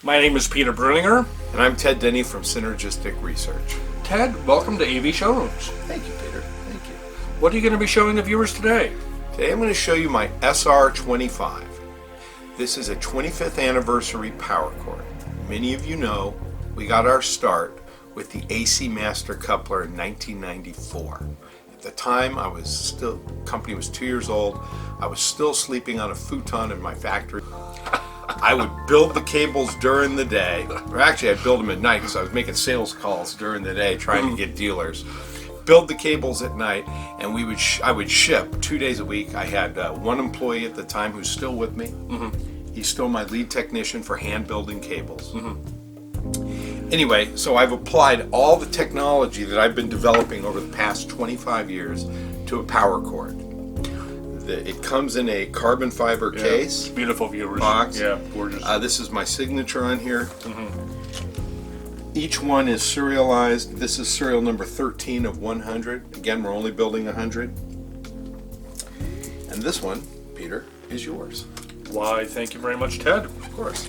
My name is Peter Bruninger. And I'm Ted Denny from Synergistic Research. Ted, welcome to AV Showrooms. Thank you, Peter. Thank you. What are you going to be showing the viewers today? Today I'm going to show you my SR25. This is a 25th anniversary power cord. Many of you know we got our start with the AC Master coupler in 1994. At the time, the company was 2 years old. I was still sleeping on a futon in my factory. I would build the cables during the day, or actually I'd build them at night because I was making sales calls during the day trying to get dealers. Build the cables at night, and I would ship 2 days a week. I had one employee at the time who's still with me. He's still my lead technician for hand building cables. Anyway, so I've applied all the technology that I've been developing over the past 25 years to a power cord. It comes in a carbon fiber case. Beautiful viewers. Box. Yeah, gorgeous. This is my signature on here. Each one is serialized. This is serial number 13 of 100. Again, we're only building 100. And this one, Peter, is yours. Why, thank you very much, Ted. Of course.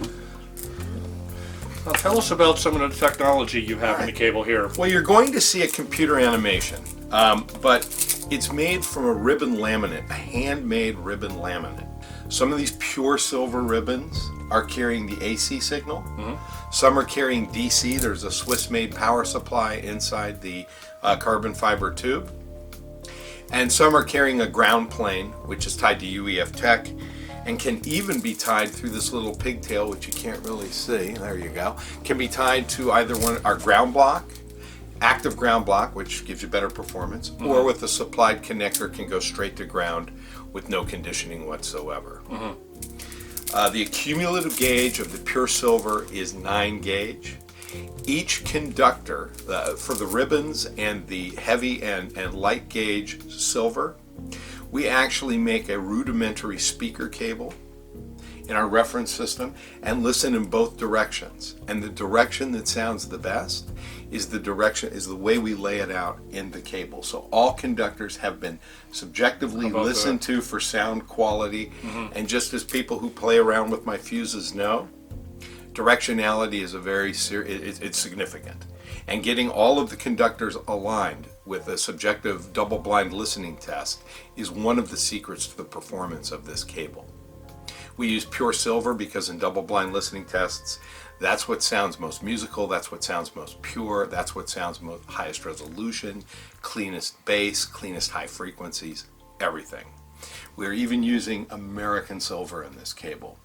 Now tell us about some of the technology you have in the cable here. Well, you're going to see a computer animation, but it's made from a ribbon laminate, a handmade ribbon laminate. Some of these pure silver ribbons are carrying the AC signal. Some are carrying DC. There's a Swiss-made power supply inside the carbon fiber tube. And some are carrying a ground plane, which is tied to UEF tech, and can even be tied through this little pigtail, which you can't really see. There you go. Can be tied to either our ground block, active ground block, which gives you better performance, or with a supplied connector can go straight to ground with no conditioning whatsoever. The accumulative gauge of the pure silver is 9 gauge. Each conductor for the ribbons and the heavy and light gauge silver, we actually make a rudimentary speaker cable in our reference system and listen in both directions. And the direction that sounds the best is the way we lay it out in the cable. So all conductors have been subjectively listened to for sound quality. And just as people who play around with my fuses know, directionality is it's significant. And getting all of the conductors aligned with a subjective double-blind listening test is one of the secrets to the performance of this cable. We use pure silver because in double-blind listening tests, that's what sounds most musical, that's what sounds most pure, that's what sounds most highest resolution, cleanest bass, cleanest high frequencies, everything. We're even using American silver in this cable.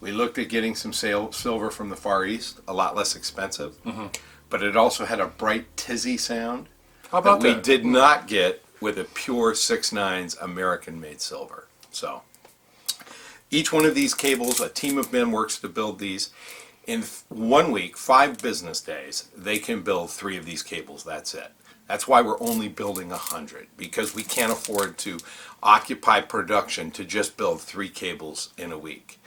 We looked at getting some silver from the Far East, a lot less expensive, but it also had a bright tizzy sound. How about that we did not get with a pure 6.9's American-made silver. So each one of these cables, a team of men works to build these. In 1 week, 5 business days, they can build 3 of these cables. That's it. That's why we're only building 100, because we can't afford to occupy production to just build 3 cables in a week.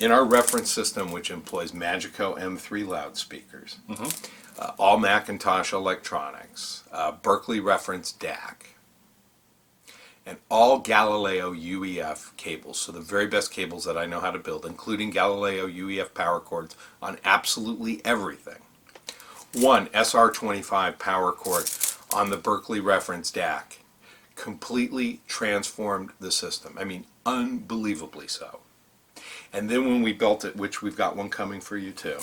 In our reference system, which employs Magico M3 loudspeakers, all Macintosh electronics, Berkeley reference DAC, and all Galileo UEF cables, so the very best cables that I know how to build, including Galileo UEF power cords on absolutely everything. One SR25 power cord on the Berkeley reference DAC completely transformed the system. I mean, unbelievably so. And then when we built it, which we've got one coming for you too,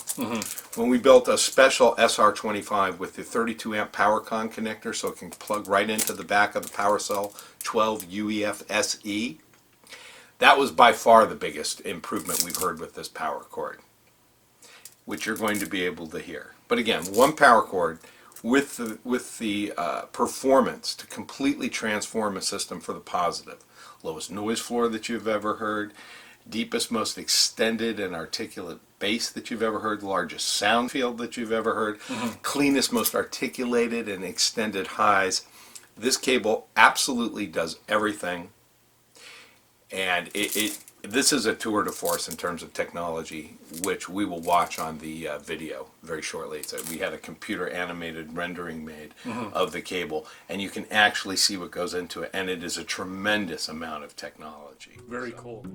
when we built a special SR25 with the 32 amp PowerCon connector so it can plug right into the back of the power cell, 12 UEF SE, that was by far the biggest improvement we've heard with this power cord, which you're going to be able to hear. But again, one power cord with the performance to completely transform a system for the positive. Lowest noise floor that you've ever heard, deepest, most extended and articulate bass that you've ever heard, largest sound field that you've ever heard, cleanest, most articulated and extended highs. This cable absolutely does everything, and this is a tour de force in terms of technology, which we will watch on the video very shortly. We had a computer animated rendering made of the cable, and you can actually see what goes into it, and it is a tremendous amount of technology. Very cool.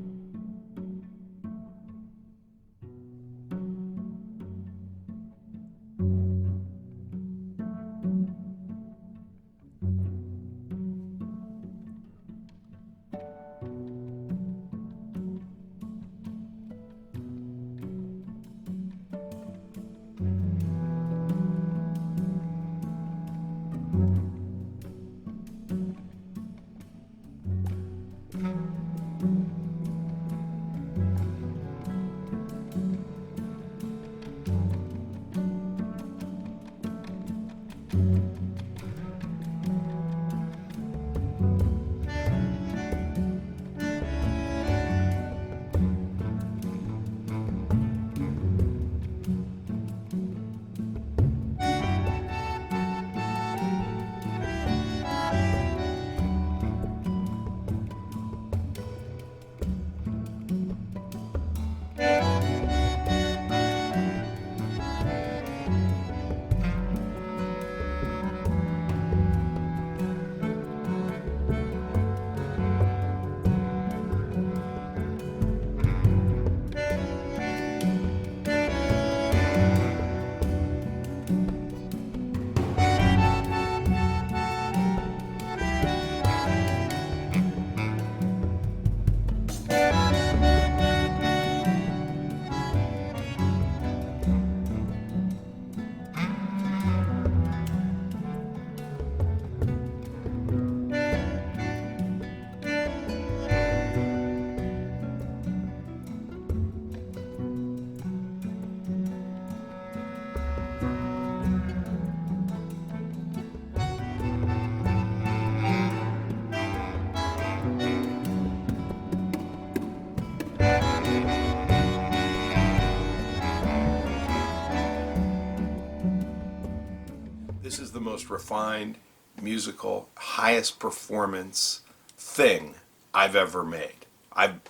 This is the most refined, musical, highest performance thing I've ever made. I've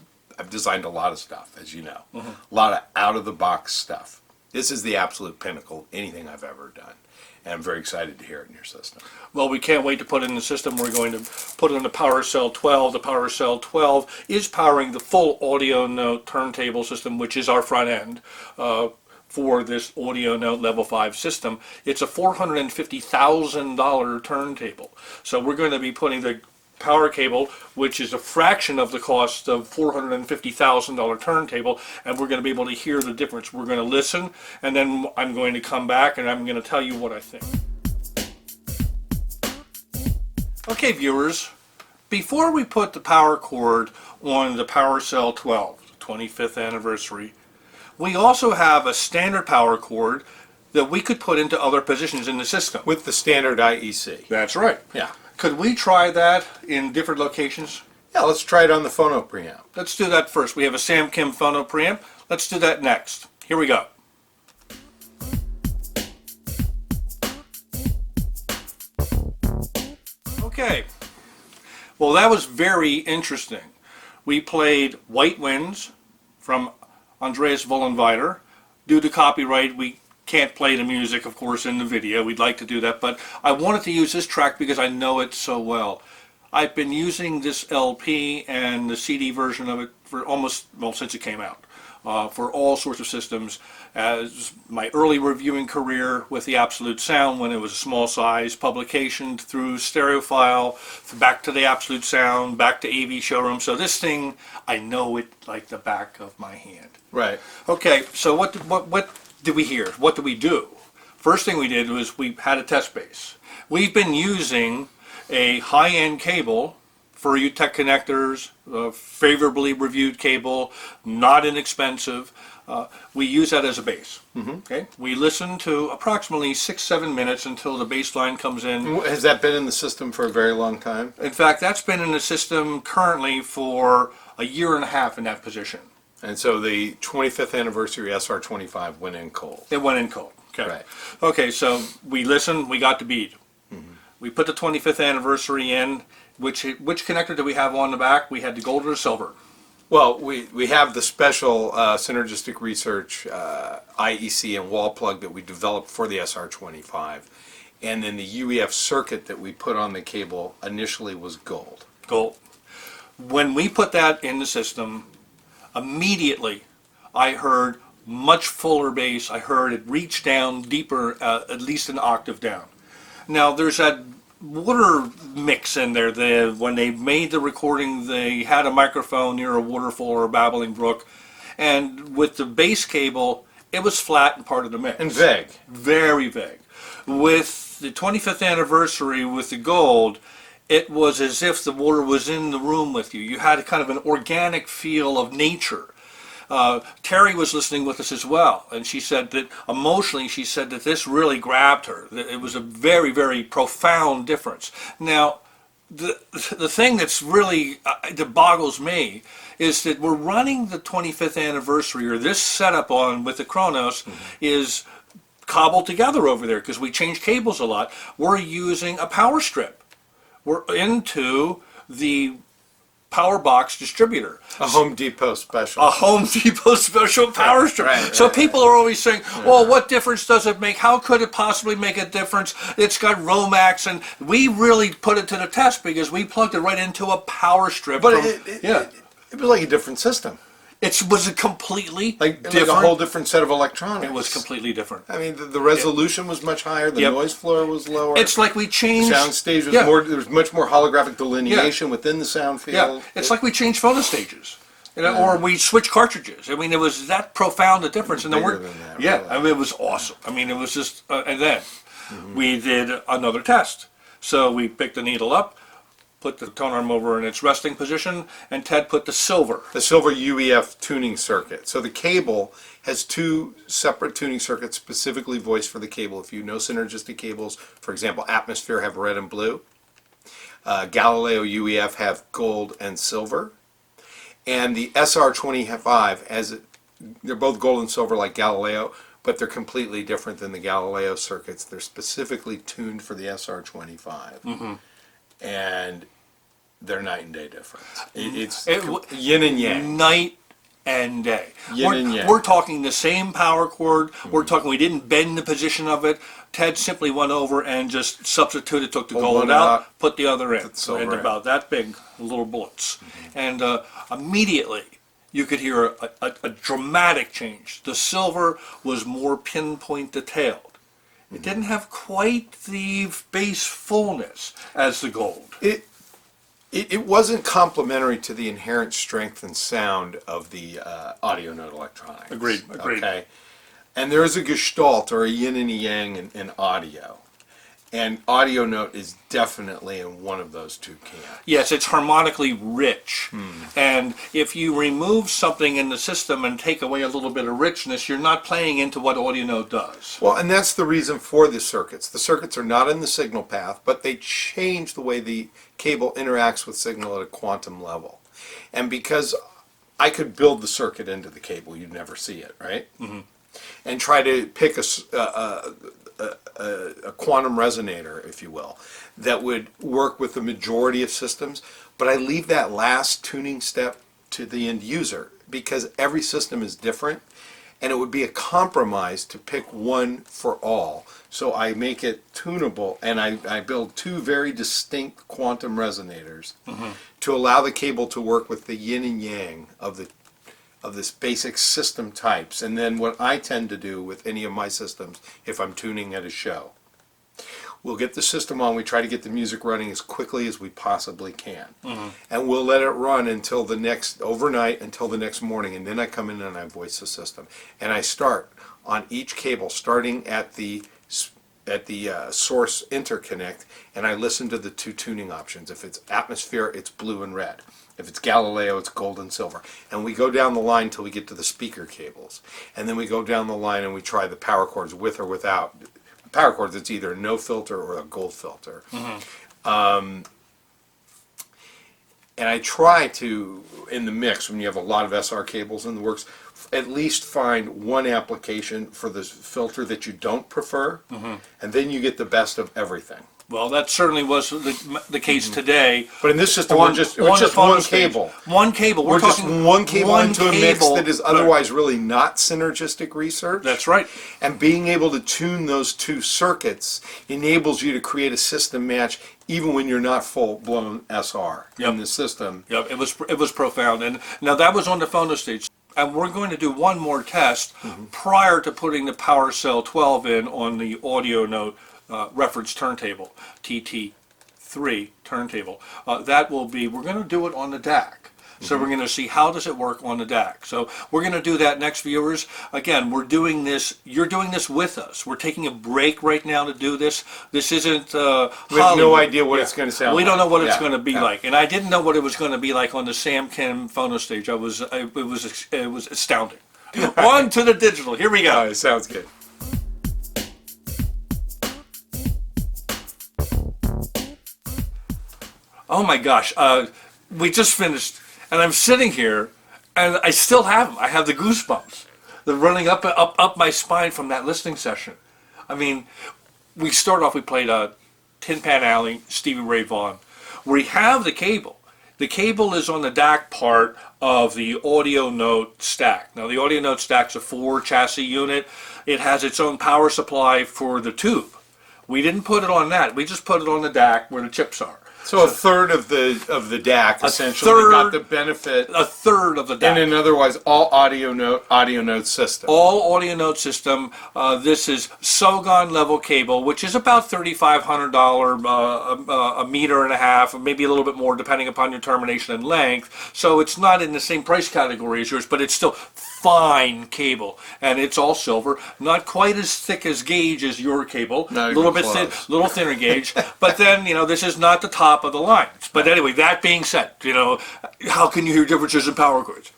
designed a lot of stuff, as you know, a lot of out-of-the-box stuff. This is the absolute pinnacle of anything I've ever done, and I'm very excited to hear it in your system. Well, we can't wait to put it in the system. We're going to put it in the PowerCell 12. The PowerCell 12 is powering the full Audio Note turntable system, which is our front end for this Audio Note Level 5 system. It's a $450,000 turntable. So we're going to be putting the power cable, which is a fraction of the cost of $450,000 turntable, and we're going to be able to hear the difference. We're going to listen, and then I'm going to come back and I'm going to tell you what I think. Okay, viewers, before we put the power cord on the PowerCell 12, the 25th anniversary, we also have a standard power cord that we could put into other positions in the system. With the standard IEC. That's right. Yeah. Could we try that in different locations? Yeah, let's try it on the phono preamp. Let's do that first. We have a Sam Kim phono preamp. Let's do that next. Here we go. Okay. Well, that was very interesting. We played White Winds from Andreas Vollenweider. Due to copyright, we can't play the music, of course, in the video. We'd like to do that, but I wanted to use this track because I know it so well. I've been using this LP and the CD version of it for almost, well, since it came out, for all sorts of systems. As my early reviewing career with the Absolute Sound when it was a small size publication, through Stereophile, back to the Absolute Sound, back to AVShowrooms. So this thing, I know it like the back of my hand. Right. Okay, so what did we hear? What did we do? First thing we did was we had a test base. We've been using a high-end cable for you tech connectors, favorably reviewed cable, not inexpensive. We use that as a base. Okay, we listen to approximately 6-7 minutes until the bass line comes in. Has that been in the system for a very long time? In fact, that's been in the system currently for a year and a half in that position. And so the 25th anniversary SR25 went in cold. It went in cold. Okay. Right. Okay, so we listened, we got the beat. We put the 25th anniversary in. Which connector do we have on the back? We had the gold or the silver? Well, we have the special Synergistic Research IEC and wall plug that we developed for the SR25. And then the UEF circuit that we put on the cable initially was gold. Gold. When we put that in the system, immediately I heard much fuller bass. I heard it reach down deeper, at least an octave down. Now there's that water mix in there. When they made the recording, they had a microphone near a waterfall or a babbling brook, and with the bass cable, it was flat and part of the mix. And vague. Very vague. With the 25th anniversary with the gold, it was as if the water was in the room with you. You had a kind of an organic feel of nature. Terry was listening with us as well, and she said that emotionally, she said that this really grabbed her. That it was a very, very profound difference. Now, the thing that's really that boggles me is that we're running the 25th anniversary, or this setup on with the Kronos is cobbled together over there because we change cables a lot. We're using a power strip. We're into the power box distributor. A Home Depot special. A Home Depot special power strip. So people are always saying, well, what difference does it make? How could it possibly make a difference? It's got Romax, and we really put it to the test because we plugged it right into a power strip. But it was like a different system. It was a completely different. Like a whole different set of electronics. It was completely different. I mean, the resolution was much higher. The noise floor was lower. It's like we changed. The sound stage was more. There was much more holographic delineation within the sound field. Yeah, it's like we changed phono stages, or we switched cartridges. I mean, it was that profound a difference. And then bigger than that, really. I mean, it was awesome. I mean, it was just. And then we did another test. So we picked the needle up, put the tone arm over in its resting position, and Ted put the silver. The silver UEF tuning circuit. So the cable has two separate tuning circuits specifically voiced for the cable. If you know synergistic cables, for example, Atmosphere have red and blue. Galileo UEF have gold and silver. And the SR25, they're both gold and silver like Galileo, but they're completely different than the Galileo circuits. They're specifically tuned for the SR25, and they're night and day difference. It's yin and yang. Night and day. Yin and yang. We're talking the same power cord. We're talking, we didn't bend the position of it. Ted simply went over and just substituted, took the gold out, put the other in. And about that big little bullets. And immediately you could hear a dramatic change. The silver was more pinpoint detailed. It didn't have quite the bass fullness as the gold. It wasn't complementary to the inherent strength and sound of the audio note electronics. Agreed. Okay, and there is a gestalt or a yin and a yang in audio, and audio note is definitely in one of those two camps. Yes, it's harmonically rich, and if you remove something in the system and take away a little bit of richness, you're not playing into what audio note does. Well, and that's the reason for the circuits. The circuits are not in the signal path, but they change the way the cable interacts with signal at a quantum level. And because I could build the circuit into the cable, you'd never see it, right? And try to pick a quantum resonator, if you will, that would work with the majority of systems. But I leave that last tuning step to the end user because every system is different, and it would be a compromise to pick one for all. So I make it tunable, and I build two very distinct quantum resonators to allow the cable to work with the yin and yang of this basic system types. And then what I tend to do with any of my systems, if I'm tuning at a show, we'll get the system on, we try to get the music running as quickly as we possibly can. And we'll let it run until overnight until the next morning, and then I come in and I voice the system. And I start on each cable, starting at the source interconnect, and I listen to the two tuning options. If it's atmosphere, it's blue and red. If it's Galileo, it's gold and silver. And we go down the line until we get to the speaker cables. And then we go down the line and we try the power cords with or without. Power cords, it's either no filter or a gold filter. And I try to, in the mix, when you have a lot of SR cables in the works, at least find one application for the filter that you don't prefer, and then you get the best of everything. Well, that certainly was the case today. But in this system, it's just one cable. One cable. We're just one cable into a mix that is otherwise Right. really not synergistic research. That's right. And being able to tune those two circuits enables you to create a system match even when you're not full-blown SR in the system. Yep, it was profound. And now that was on the phono stage. And we're going to do one more test prior to putting the PowerCell 12 in on the audio note reference turntable, TT3 turntable. That will be, we're going to do it on the DAC. So we're going to see how does it work on the DAC. So we're going to do that next, viewers. Again, we're doing this, you're doing this with us. We're taking a break right now to do this. This isn't We have no idea what it's going to sound like. We don't know what it's going to be like. And I didn't know what it was going to be like on the Sam Kim phono stage. It was astounding. On to the digital. Here we go. All right, sounds good. Oh my gosh, we just finished, and I'm sitting here, and I still have them. I have the goosebumps. They're running up my spine from that listening session. I mean, we played Tin Pan Alley, Stevie Ray Vaughan. We have the cable. The cable is on the DAC part of the audio note stack. Now, the audio note stack's a 4-chassis unit. It has its own power supply for the tube. We didn't put it on that. We just put it on the DAC where the chips are. So a third of the DAC essentially got the benefit. A third of the DAC. In an otherwise all audio note system. All audio note system. This is Sogon level cable, which is about $3,500 a meter and a half, maybe a little bit more depending upon your termination and length. So it's not in the same price category as yours, but it's still fine cable, and it's all silver. Not quite as thick as gauge as your cable. A little bit little thinner gauge. But then this is not the top of the line. But anyway, that being said, how can you hear differences in power cords?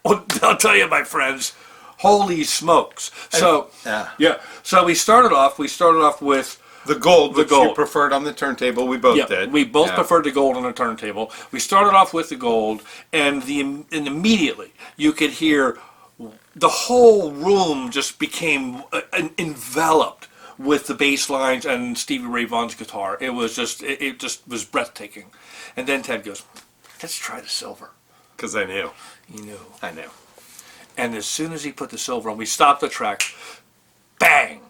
Well, I'll tell you, my friends, holy smokes. So so we started off with the gold, which you preferred on the turntable. We both did. We both preferred the gold on the turntable. We started off with the gold, and immediately you could hear the whole room just became enveloped with the bass lines and Stevie Ray Vaughan's guitar. It was just, it just was breathtaking. And then Ted goes, let's try the silver. Because I knew. He knew. I knew. And as soon as he put the silver on, we stopped the track. Bang!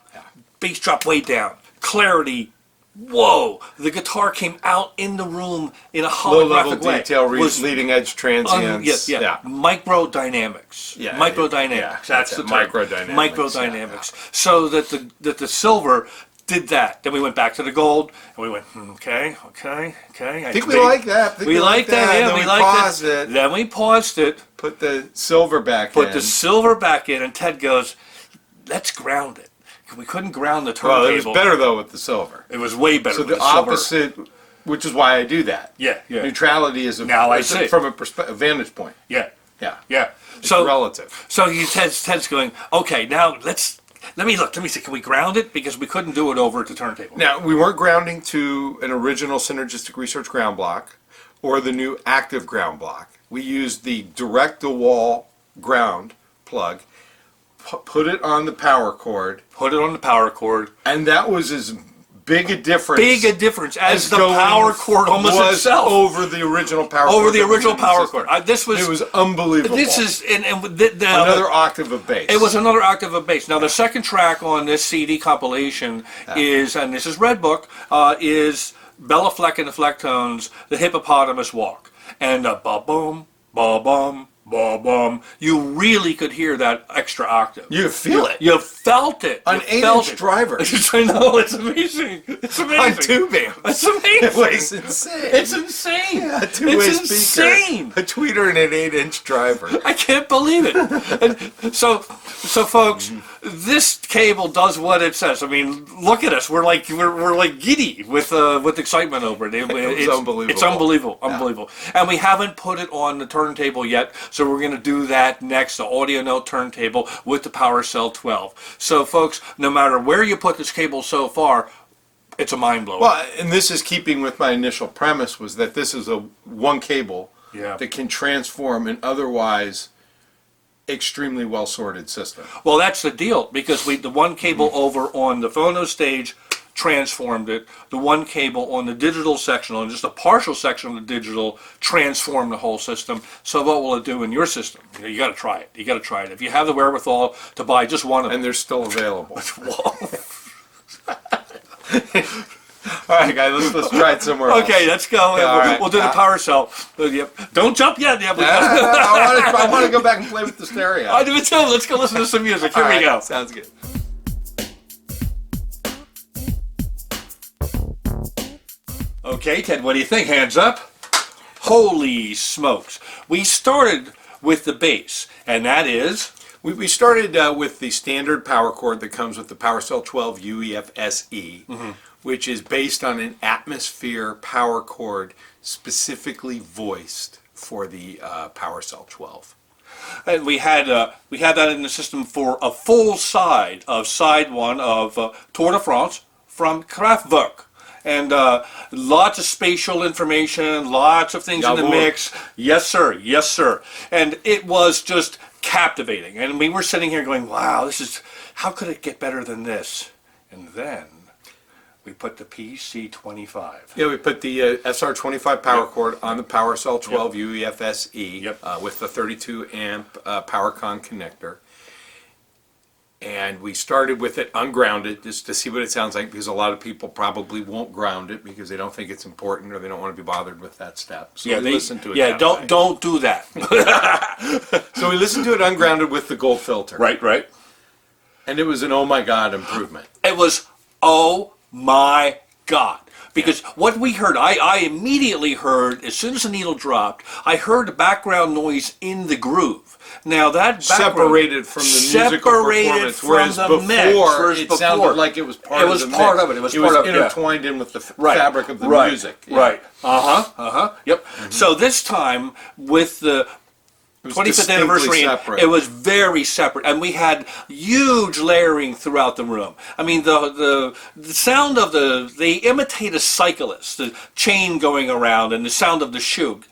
Bass drop way down. Clarity. Whoa! The guitar came out in the room in a holographic Low-level way. detail, Was leading edge transients. Micro dynamics. Yeah, Micro yeah, dynamics. yeah, That's the it. term. Micro dynamics, Micro dynamics. So that the silver did that. Then we went back to the gold, and we went, okay. I think we like that. We like that. Yeah, Then we we liked paused it. Then we paused it. Put the silver back in. Put the silver back in, and Ted goes, let's ground it. We couldn't ground the turntable. Well, it was better though with the silver. It was way better So with the the silver. opposite, which is why I do that. Yeah. Neutrality is Now I see. from a vantage point. Yeah. Yeah. It's So relative. So Ted's going, okay, now let me see, can we ground it? Because we couldn't do it over at the turntable. Now, we weren't grounding to an original Synergistic Research ground block or the new active ground block. We used the direct-to-wall ground plug, put it on the power cord. Put it on the power cord. And that was as big a difference. As the power cord almost was itself. over the original power cord. Over the that was original in the power system. cord. It was unbelievable. This is another octave of bass. It was another octave of bass. Now the second track on this CD compilation is, and this is Red Book, is Bella Fleck and the Flecktones, The Hippopotamus Walk, and ba-bum, ba-bum, ba-bum. You really could hear that extra octave. You feel it. You felt it. An 8-inch driver. I know, it's amazing. It's amazing. On tubing. It's amazing. It was insane. It's insane. Yeah, a two-way It's speaker, insane. a tweeter, and an 8-inch driver. I can't believe it. And so folks, this cable does what it says. I mean, look at us. We're like giddy with excitement over it. It's unbelievable. It's unbelievable. And we haven't put it on the turntable yet, so we're going to do that next. The Audio Note turntable with the PowerCell 12. So folks, no matter where you put this cable so far, it's a mind blower. Well, and this is keeping with my initial premise, was that this is a one cable that can transform an otherwise extremely well sorted system. Well, that's the deal, because the one cable over on the phono stage transformed it. The one cable on the digital section, on just a partial section of the digital, transformed the whole system. So what will it do in your system? You got to try it. You got to try it. If you have the wherewithal to buy just one of them. And they're still available. All right, guys, let's try it somewhere else. Okay, let's go. We'll do the PowerCell. Yep. Don't jump yet. Yeah, I want to go back and play with the stereo. I do it too. Let's go listen to some music. Here we go. Sounds good. Okay, Ted, what do you think? Hands up. Holy smokes. We started with the bass, and that is... We started with the standard power cord that comes with the PowerCell 12 UEF SE, which is based on an atmosphere power cord specifically voiced for the PowerCell 12. And we had that in the system for a full side one of Tour de France from Kraftwerk. And lots of spatial information, lots of things in the mix. Yes, sir. Yes, sir. And it was just captivating. And we were sitting here going, wow, how could it get better than this? And then we put the PC25. Yeah, we put the SR25 power cord on the PowerCell 12 UEF SE with the 32 amp PowerCon connector. And we started with it ungrounded just to see what it sounds like, because a lot of people probably won't ground it because they don't think it's important or they don't want to be bothered with that step. So we listened to it. Yeah, don't do that. So we listened to it ungrounded with the gold filter. Right. And it was an oh my god improvement. It was oh my god. Because what we heard, I immediately heard, as soon as the needle dropped, I heard the background noise in the groove. Now that separated from the musical performance, whereas before it sounded like it was part of the mix. It was intertwined in with the fabric of the music. Right. Yep. So this time with the 25th anniversary, it was very separate, and we had huge layering throughout the room. I mean, the sound of they imitate a cyclist, the chain going around, and the sound of the shoe.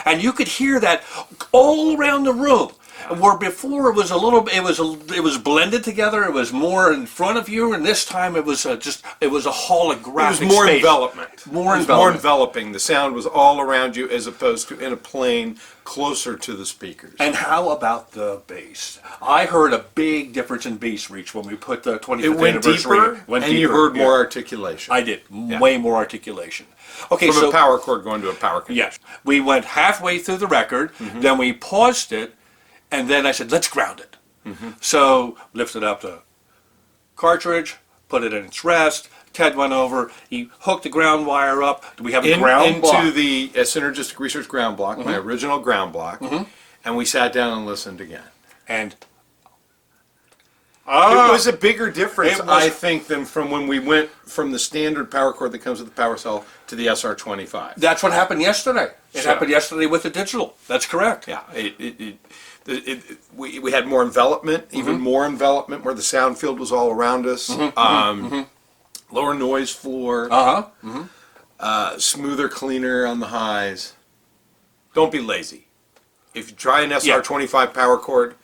and you could hear that all around the room. Where before it was a little, it was blended together. It was more in front of you, and this time it was it was a holographic. It was more space. envelopment. More it was envelopment. more enveloping. The sound was all around you, as opposed to in a plane closer to the speakers. And how about the bass? I heard a big difference in bass reach when we put the 25th It went anniversary. deeper, and you heard more articulation. I did way more articulation. Okay, From so a power chord going to a power conversion. yes, we went halfway through the record, then we paused it, and then I said, let's ground it. So lifted up the cartridge, put it in its rest. Ted went over, he hooked the ground wire up. Do we have a ground block? Into the Synergistic Research ground block, my original ground block, and we sat down and listened again. And it was a bigger difference, It was- I think, than from when we went from the standard power cord that comes with the power cell to the SR25. that's what happened yesterday. It So- happened yesterday with the digital. That's correct. Yeah, we had more envelopment, even more envelopment, where the sound field was all around us. Lower noise floor, smoother, cleaner on the highs. Don't be lazy. If you try an SR25 power cord,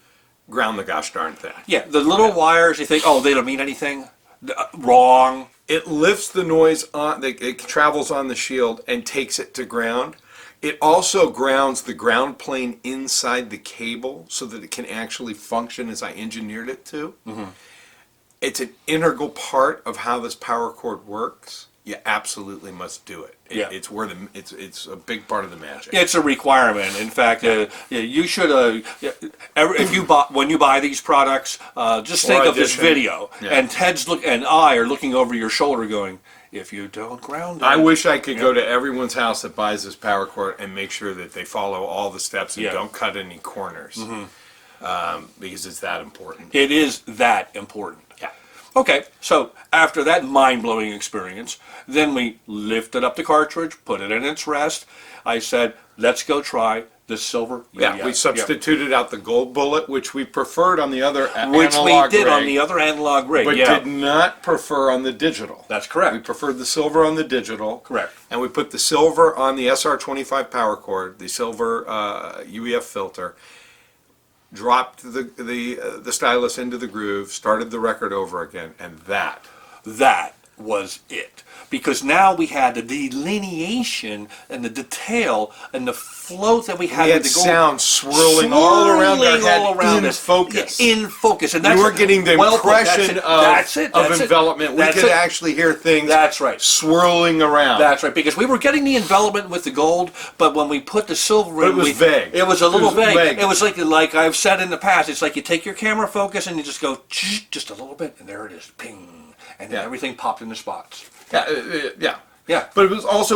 ground the gosh darn thing. Yeah, the little wires, you think, oh, they don't mean anything. Wrong. It lifts the noise on, it travels on the shield and takes it to ground. It also grounds the ground plane inside the cable so that it can actually function as I engineered it to. It's an integral part of how this power cord works. You absolutely must do it. Yeah. It's where it's a big part of the magic. It's a requirement. In fact, you should. When you buy these products, just think of this audition. video, Yeah. and Ted's and I are looking over your shoulder, going, "If you don't ground it." I wish I could go to everyone's house that buys this power cord and make sure that they follow all the steps and Yeah. don't cut any corners, because it's that important. It is that important. Yeah. Okay, so after that mind-blowing experience, then we lifted up the cartridge, put it in its rest. I said, let's go try the silver. Yeah, we substituted out the gold bullet, which we preferred on the other which we analog did rig, on the other analog rig. but Yeah, did not prefer on the digital. that's We correct. preferred the silver on the digital. Correct. And we put the silver on the SR25 power cord, the silver UEF filter, dropped the stylus into the groove, started the record over again, and that was it. Because now we had the delineation and the detail and the float that we had. we had with the gold sound swirling all around our head all around in us. focus. Yeah, in focus. And We that's weren't getting the well put. impression That's it. of That's it. envelopment. We That's could it. actually hear things That's right. swirling around. That's right, because we were getting the envelopment with the gold, but when we put the silver But in, it was vague. It was a little It was vague. vague. It was like I've said in the past, it's like you take your camera focus and you just go just a little bit, and there it is, ping, and then Yeah. everything popped into spots. Yeah. Yeah. But it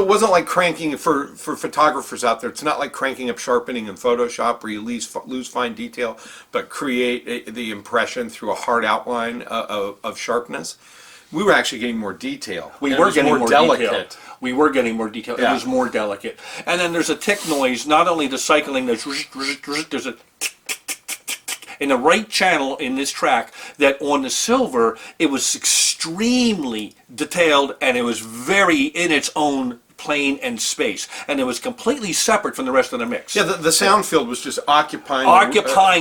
wasn't like cranking for photographers out there. It's not like cranking up sharpening in Photoshop where you lose fine detail, but create the impression through a hard outline of sharpness. We were actually getting more detail. We And it were was getting more delicate. detail. We were getting more detail. Yeah. It was more delicate. And then there's a tick noise, not only the cycling, there's a in the right channel in this track, that on the silver, it was extremely detailed and it was very in its own plane and space. And it was completely separate from the rest of the mix. Yeah, the sound field was just occupying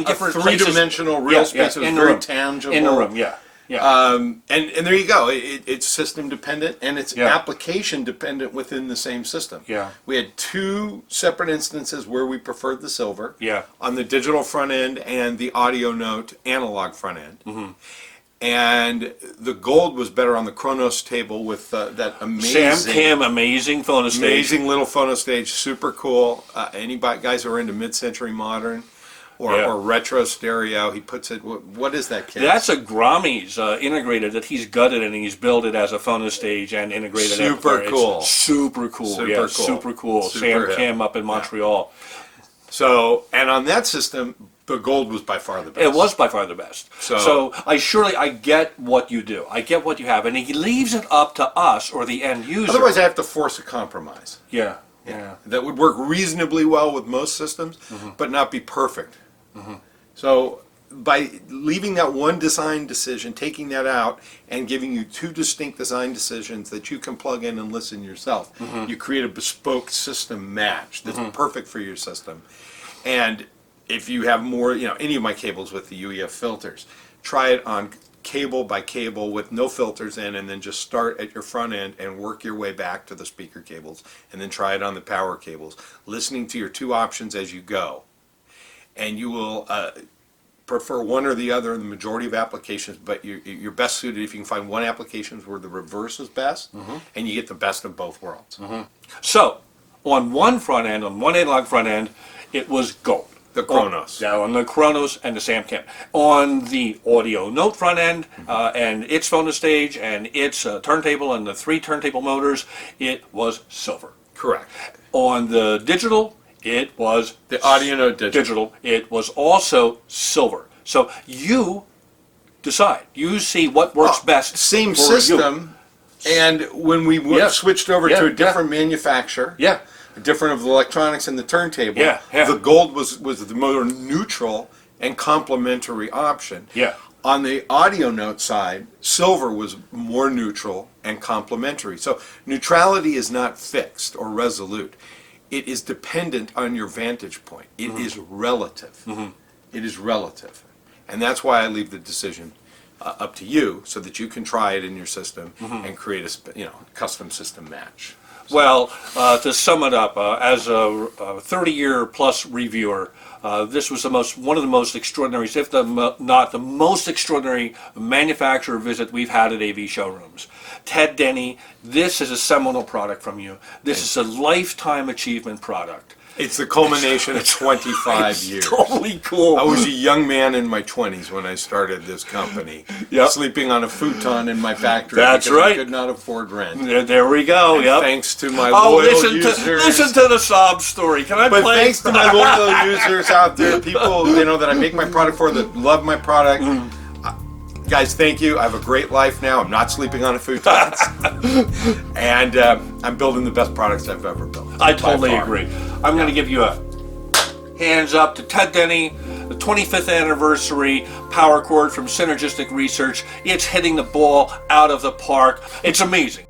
different places. three-dimensional real space. It was in the very room. tangible. In the room, yeah. Yeah. And there you go. It's system dependent and it's Yeah. application dependent within the same system. Yeah. We had two separate instances where we preferred the silver. Yeah. On the digital front end and the audio note analog front end. Mm-hmm. And the gold was better on the Kronos table with that amazing, Sam Kim, amazing phono stage. amazing little phono stage, super cool. Anybody guys who are into mid-century modern or retro stereo, he puts it. What is that, kid? That's a Grammys integrated that he's gutted and he's built it as a phono stage and integrated. Super It's cool. Super cool. Super Yeah, cool. super cool. Super Sam hip. Kim up in Montreal. So, and on that system, the gold was by far the best. It was by far the best. So I get what you do. I get what you have, and he leaves it up to us or the end user. Otherwise, I have to force a compromise. yeah. That would work reasonably well with most systems, but not be perfect. So by leaving that one design decision, taking that out, and giving you two distinct design decisions that you can plug in and listen yourself, you create a bespoke system match that's perfect for your system. And if you have more, any of my cables with the UEF filters, try it on cable by cable with no filters in, and then just start at your front end and work your way back to the speaker cables, and then try it on the power cables, listening to your two options as you go. And you will prefer one or the other in the majority of applications, but you're best suited if you can find one application where the reverse is best, and you get the best of both worlds. So, on one front end, on one analog front end, it was gold. The Kronos. On the Kronos and the Samcam. On the Audio Note front end, and its phone to stage, and its turntable, and the 3 turntable motors, it was silver. Correct. On the digital, it was The Audio Note digital. It was also silver. So you decide. You see what works best. Same for system, and when we Yeah. switched over Yeah, to a yeah. different manufacturer, Yeah. different of the electronics and the turntable, Yeah, yeah. the gold was the more neutral and complementary option. Yeah. On the Audio Note side, silver was more neutral and complementary. So neutrality is not fixed or resolute. It is dependent on your vantage point. It is relative. It is relative. And that's why I leave the decision up to you, so that you can try it in your system and create a custom system match. Well, to sum it up, as a 30-year plus reviewer, this was one of the most extraordinary, if not the most extraordinary manufacturer visit we've had at AV Showrooms. Ted Denny, this is a seminal product from you. This is a lifetime achievement product. It's the culmination of 25 years. Totally cool. I was a young man in my 20s when I started this company, Yep. sleeping on a futon in my factory That's because right. I could not afford rent. There we go. And Yep. thanks to my Oh, loyal listen to the sob story. Can I But play? thanks to my loyal users out there, people that I make my product for, that love my product. Guys, thank you. I have a great life now. I'm not sleeping on a futon, and I'm building the best products I've ever built. I by totally far. agree. I'm going to give you a hands up to Ted Denny, the 25th anniversary power cord from Synergistic Research. It's hitting the ball out of the park. It's amazing.